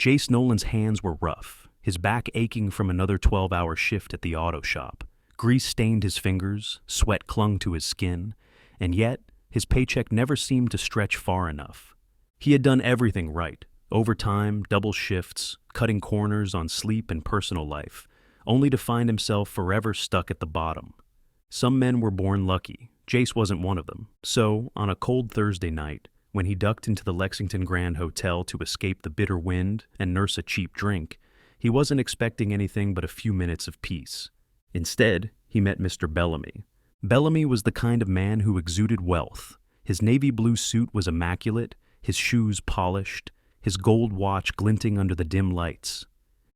Jace Nolan's hands were rough, his back aching from another 12-hour shift at the auto shop. Grease stained his fingers, sweat clung to his skin, and yet his paycheck never seemed to stretch far enough. He had done everything right: overtime, double shifts, cutting corners on sleep and personal life, only to find himself forever stuck at the bottom. Some men were born lucky. Jace wasn't one of them. So, on a cold Thursday night, when he ducked into the Lexington Grand Hotel to escape the bitter wind and nurse a cheap drink, he wasn't expecting anything but a few minutes of peace. Instead, he met Mr. Bellamy. Bellamy was the kind of man who exuded wealth. His navy blue suit was immaculate, his shoes polished, his gold watch glinting under the dim lights.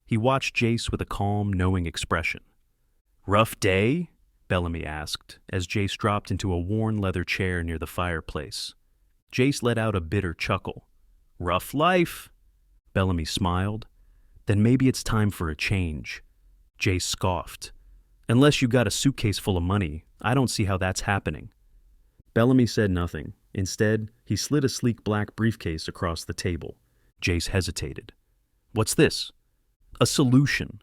He watched Jace with a calm, knowing expression. "Rough day?" Bellamy asked, as Jace dropped into a worn leather chair near the fireplace. Jace let out a bitter chuckle. "Rough life." Bellamy smiled. "Then maybe it's time for a change." Jace scoffed. "Unless you got a suitcase full of money, I don't see how that's happening." Bellamy said nothing. Instead, he slid a sleek black briefcase across the table. Jace hesitated. "What's this?" "A solution."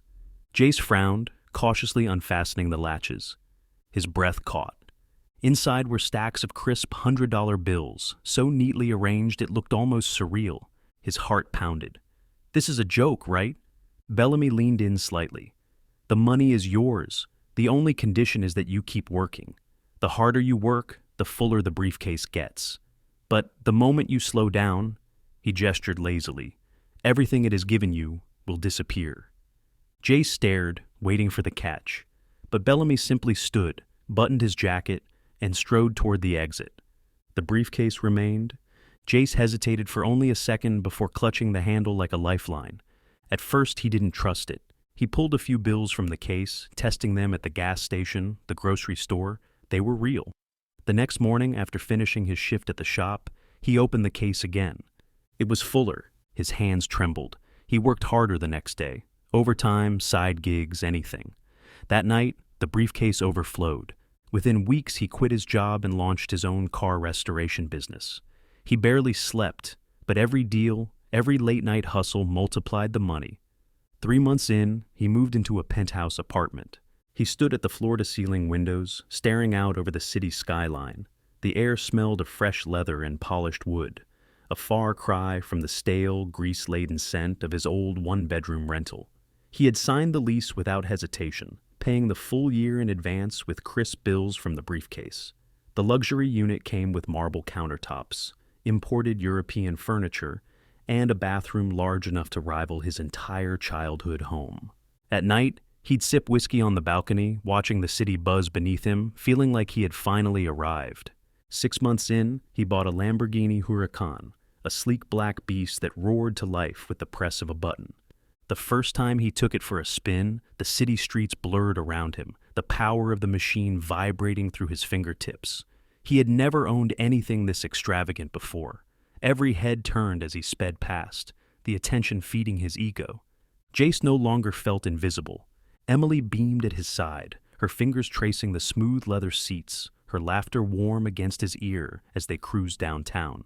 Jace frowned, cautiously unfastening the latches. His breath caught. Inside were stacks of crisp $100 bills, so neatly arranged it looked almost surreal. His heart pounded. "This is a joke, right?" Bellamy leaned in slightly. "The money is yours. The only condition is that you keep working. The harder you work, the fuller the briefcase gets. But the moment you slow down," he gestured lazily, "everything it has given you will disappear." Jace stared, waiting for the catch. But Bellamy simply stood, buttoned his jacket, and strode toward the exit. The briefcase remained. Jace hesitated for only a second before clutching the handle like a lifeline. At first, he didn't trust it. He pulled a few bills from the case, testing them at the gas station, the grocery store. They were real. The next morning, after finishing his shift at the shop, he opened the case again. It was fuller. His hands trembled. He worked harder the next day. Overtime, side gigs, anything. That night, the briefcase overflowed. Within weeks, he quit his job and launched his own car restoration business. He barely slept, but every deal, every late-night hustle multiplied the money. 3 months in, he moved into a penthouse apartment. He stood at the floor-to-ceiling windows, staring out over the city skyline. The air smelled of fresh leather and polished wood, a far cry from the stale, grease-laden scent of his old one-bedroom rental. He had signed the lease without hesitation, paying the full year in advance with crisp bills from the briefcase. The luxury unit came with marble countertops, imported European furniture, and a bathroom large enough to rival his entire childhood home. At night, he'd sip whiskey on the balcony, watching the city buzz beneath him, feeling like he had finally arrived. 6 months in, he bought a Lamborghini Huracan, a sleek black beast that roared to life with the press of a button. The first time he took it for a spin, the city streets blurred around him, the power of the machine vibrating through his fingertips. He had never owned anything this extravagant before. Every head turned as he sped past, the attention feeding his ego. Jace no longer felt invisible. Emily beamed at his side, her fingers tracing the smooth leather seats, her laughter warm against his ear as they cruised downtown.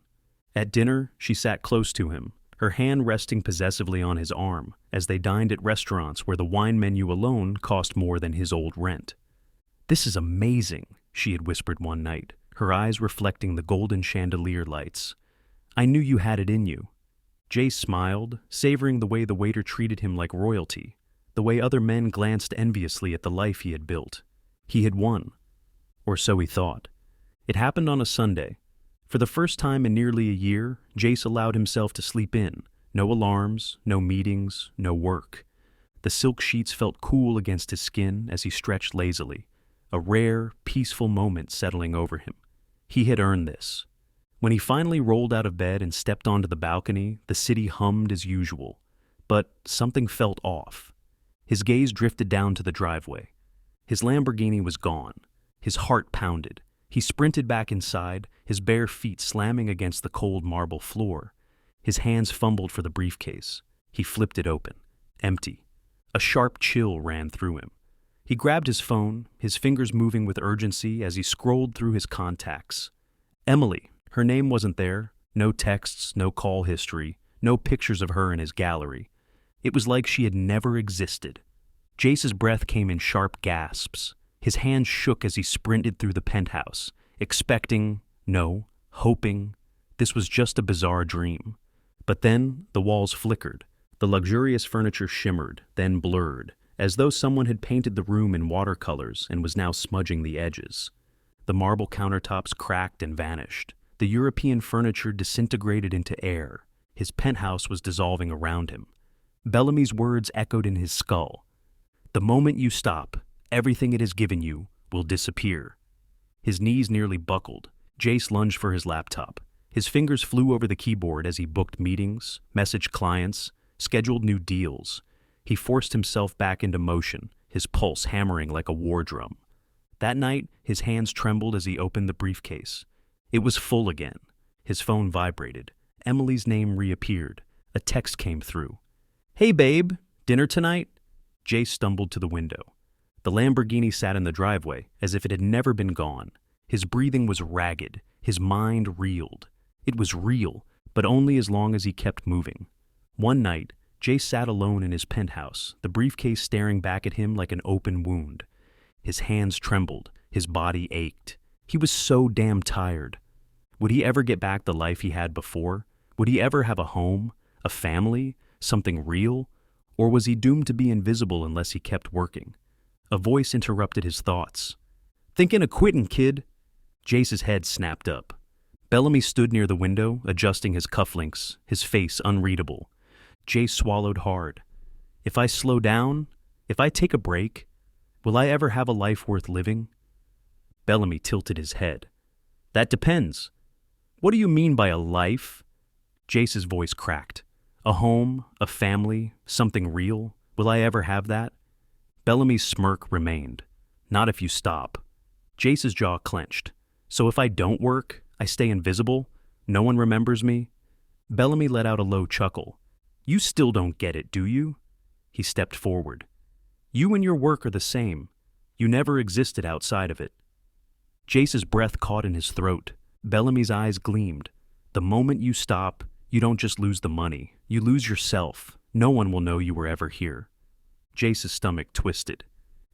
At dinner, she sat close to him, her hand resting possessively on his arm, as they dined at restaurants where the wine menu alone cost more than his old rent. "This is amazing," she had whispered one night, her eyes reflecting the golden chandelier lights. "I knew you had it in you." Jace smiled, savoring the way the waiter treated him like royalty, the way other men glanced enviously at the life he had built. He had won. Or so he thought. It happened on a Sunday. For the first time in nearly a year, Jace allowed himself to sleep in. No alarms, no meetings, no work. The silk sheets felt cool against his skin as he stretched lazily, a rare, peaceful moment settling over him. He had earned this. When he finally rolled out of bed and stepped onto the balcony, the city hummed as usual. But something felt off. His gaze drifted down to the driveway. His Lamborghini was gone. His heart pounded. He sprinted back inside, his bare feet slamming against the cold marble floor. His hands fumbled for the briefcase. He flipped it open. Empty. A sharp chill ran through him. He grabbed his phone, his fingers moving with urgency as he scrolled through his contacts. Emily. Her name wasn't there. No texts, no call history, no pictures of her in his gallery. It was like she had never existed. Jace's breath came in sharp gasps. His hands shook as he sprinted through the penthouse, expecting, no, hoping, this was just a bizarre dream. But then the walls flickered. The luxurious furniture shimmered, then blurred, as though someone had painted the room in watercolors and was now smudging the edges. The marble countertops cracked and vanished. The European furniture disintegrated into air. His penthouse was dissolving around him. Bellamy's words echoed in his skull. The moment you stop, everything it has given you will disappear. His knees nearly buckled. Jace lunged for his laptop. His fingers flew over the keyboard as he booked meetings, messaged clients, scheduled new deals. He forced himself back into motion, his pulse hammering like a war drum. That night, his hands trembled as he opened the briefcase. It was full again. His phone vibrated. Emily's name reappeared. A text came through. "Hey babe, dinner tonight?" Jace stumbled to the window. The Lamborghini sat in the driveway as if it had never been gone. His breathing was ragged. His mind reeled. It was real, but only as long as he kept moving. One night, Jace sat alone in his penthouse, the briefcase staring back at him like an open wound. His hands trembled. His body ached. He was so damn tired. Would he ever get back the life he had before? Would he ever have a home, a family, something real? Or was he doomed to be invisible unless he kept working? A voice interrupted his thoughts. "Thinking of quitting, kid." Jace's head snapped up. Bellamy stood near the window, adjusting his cufflinks, his face unreadable. Jace swallowed hard. If I slow down, if I take a break, will I ever have a life worth living? Bellamy tilted his head. That depends. What do you mean by a life? Jace's voice cracked. A home, a family, something real? Will I ever have that? Bellamy's smirk remained. Not if you stop. Jace's jaw clenched. So if I don't work, I stay invisible? No one remembers me? Bellamy let out a low chuckle. You still don't get it, do you? He stepped forward. You and your work are the same. You never existed outside of it. Jace's breath caught in his throat. Bellamy's eyes gleamed. The moment you stop, you don't just lose the money. You lose yourself. No one will know you were ever here. Jace's stomach twisted.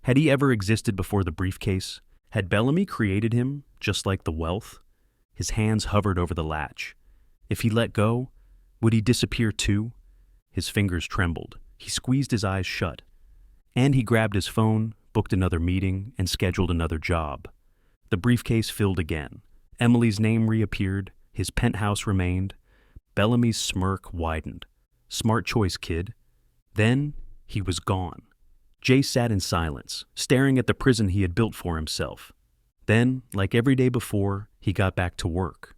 Had he ever existed before the briefcase? Had Bellamy created him, just like the wealth? His hands hovered over the latch. If he let go, would he disappear too? His fingers trembled. He squeezed his eyes shut. And he grabbed his phone, booked another meeting, and scheduled another job. The briefcase filled again. Emily's name reappeared. His penthouse remained. Bellamy's smirk widened. Smart choice, kid. Then he was gone. Jace sat in silence, staring at the prison he had built for himself. Then, like every day before, he got back to work.